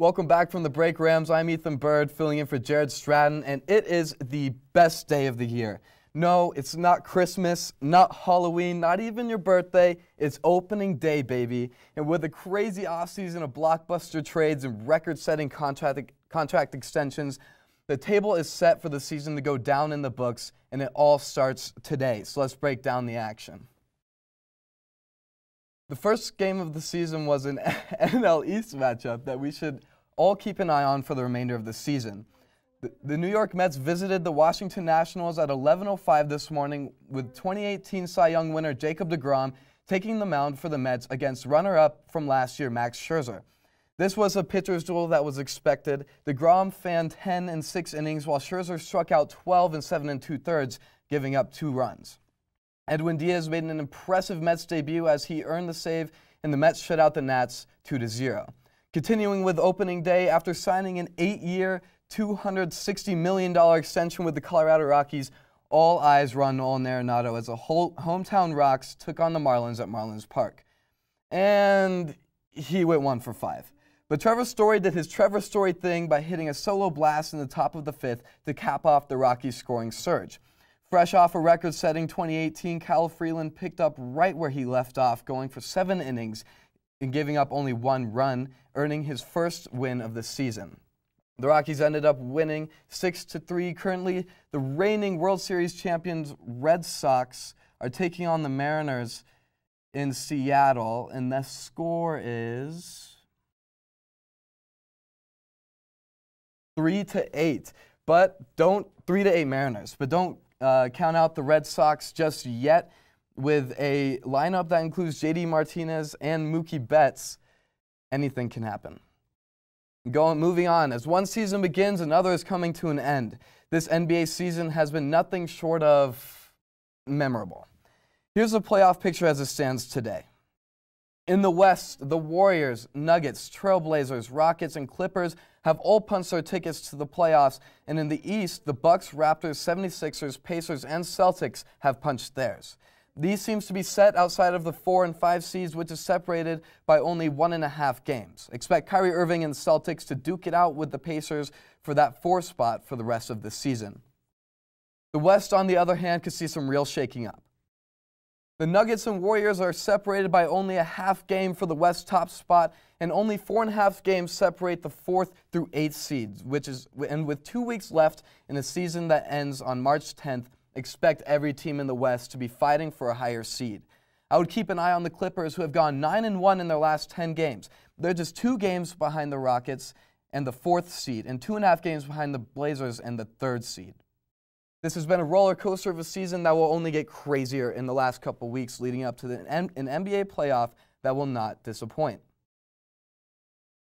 Welcome back from the break, Rams. I'm Ethan Bird, filling in for Jared Stratton, and it is the best day of the year. No, it's not Christmas, not Halloween, not even your birthday. It's opening day, baby. And with a crazy offseason of blockbuster trades and record-setting contract extensions, the table is set for the season to go down in the books, and it all starts today. So let's break down the action. The first game of the season was an NL East matchup that we should all keep an eye on for the remainder of the season. The New York Mets visited the Washington Nationals at 11:05 this morning with 2018 Cy Young winner Jacob deGrom taking the mound for the Mets against runner-up from last year Max Scherzer. This was a pitcher's duel that was expected. deGrom fanned 10 in 6 innings while Scherzer struck out 12 in 7 2/3, giving up 2 runs. Edwin Diaz made an impressive Mets debut as he earned the save, and the Mets shut out the Nats 2-0. Continuing with opening day, after signing an 8-year, $260 million extension with the Colorado Rockies, all eyes were on Nolan Arenado as the hometown Rocks took on the Marlins at Marlins Park. And he went 1 for 5. But Trevor Story did his Trevor Story thing by hitting a solo blast in the top of the 5th to cap off the Rockies' scoring surge. Fresh off a record-setting 2018, Kyle Freeland picked up right where he left off, going for 7 innings and giving up only 1 run, earning his first win of the season. The Rockies ended up winning 6-3. Currently, the reigning World Series champions Red Sox are taking on the Mariners in Seattle, and the score is 3-8. But don't 3-8 Mariners. But don't count out the Red Sox just yet. With a lineup that includes JD Martinez and Mookie Betts, anything can happen. Moving on, as one season begins, another is coming to an end. This NBA season has been nothing short of memorable. Here's the playoff picture as it stands today. In the West, the Warriors, Nuggets, Trailblazers, Rockets, and Clippers have all punched their tickets to the playoffs, and in the East, the Bucks, Raptors, 76ers, Pacers, and Celtics have punched theirs. These seems to be set outside of the 4 and 5 seeds, which is separated by only 1.5 games. Expect Kyrie Irving and the Celtics to duke it out with the Pacers for that 4 spot for the rest of the season. The West, on the other hand, could see some real shaking up. The Nuggets and Warriors are separated by only a half game for the West top spot, and only 4.5 games separate the 4th through 8th seeds, and with 2 weeks left in a season that ends on March 10th, expect every team in the West to be fighting for a higher seed. I would keep an eye on the Clippers, who have gone 9-1 in their last 10 games. They're just 2 games behind the Rockets and the 4th seed, and 2.5 games behind the Blazers and the 3rd seed. This has been a roller coaster of a season that will only get crazier in the last couple weeks leading up to an NBA playoff that will not disappoint.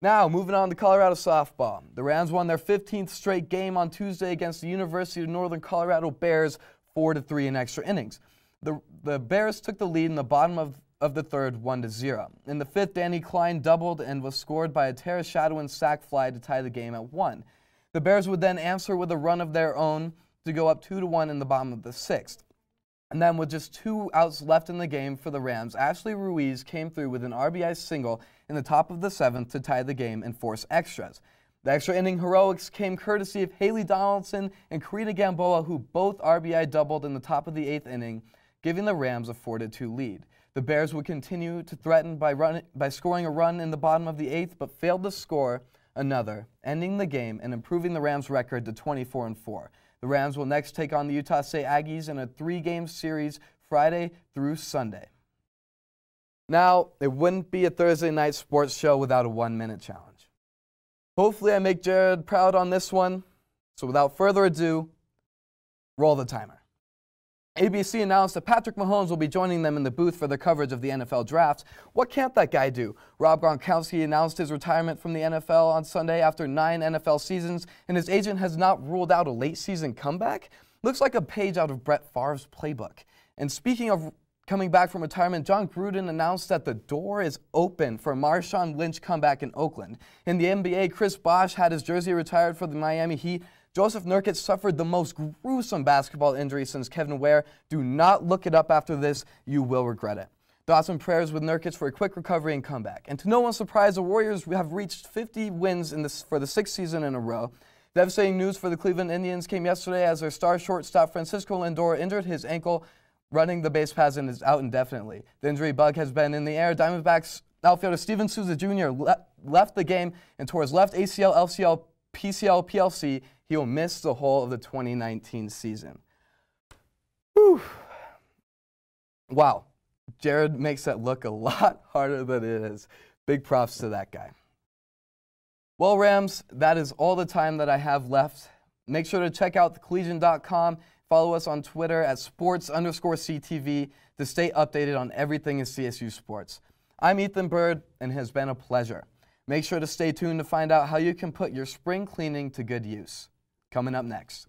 Now, moving on to Colorado softball. The Rams won their 15th straight game on Tuesday against the University of Northern Colorado Bears 4-3 in extra innings. The Bears took the lead in the bottom of the 3rd 1-0. In the 5th, Danny Klein doubled and was scored by a Tara Shadowin sac fly to tie the game at 1. The Bears would then answer with a run of their own to go up 2-1 in the bottom of the 6th. And then with just 2 outs left in the game for the Rams, Ashley Ruiz came through with an RBI single in the top of the 7th to tie the game and force extras. The extra inning heroics came courtesy of Haley Donaldson and Karina Gamboa, who both RBI doubled in the top of the 8th inning, giving the Rams a 4-2 lead. The Bears would continue to threaten by scoring a run in the bottom of the 8th, but failed to score another, ending the game and improving the Rams' record to 24-4. The Rams will next take on the Utah State Aggies in a 3-game series Friday through Sunday. Now, it wouldn't be a Thursday night sports show without a 1-minute challenge. Hopefully I make Jared proud on this one. So without further ado, roll the timer. ABC announced that Patrick Mahomes will be joining them in the booth for their coverage of the NFL draft. What can't that guy do? Rob Gronkowski announced his retirement from the NFL on Sunday after 9 NFL seasons, and his agent has not ruled out a late-season comeback. Looks like a page out of Brett Favre's playbook. And speaking of coming back from retirement, John Gruden announced that the door is open for a Marshawn Lynch comeback in Oakland. In the NBA, Chris Bosh had his jersey retired for the Miami Heat. Joseph Nurkic suffered the most gruesome basketball injury since Kevin Ware. Do not look it up after this. You will regret it. Thoughts and prayers with Nurkic for a quick recovery and comeback. And to no one's surprise, the Warriors have reached 50 wins for the 6th season in a row. Devastating news for the Cleveland Indians came yesterday as their star shortstop Francisco Lindor injured his ankle running the base paths and is out indefinitely. The injury bug has been in the air. Diamondbacks outfielder Steven Souza Jr. left the game and tore his left ACL, LCL, PCL, PLC. He will miss the whole of the 2019 season. Whew. Wow. Jared makes that look a lot harder than it is. Big props to that guy. Well, Rams, that is all the time that I have left. Make sure to check out thecollegian.com. Follow us on Twitter at sports_CTV to stay updated on everything in CSU sports. I'm Ethan Bird, and it has been a pleasure. Make sure to stay tuned to find out how you can put your spring cleaning to good use. Coming up next.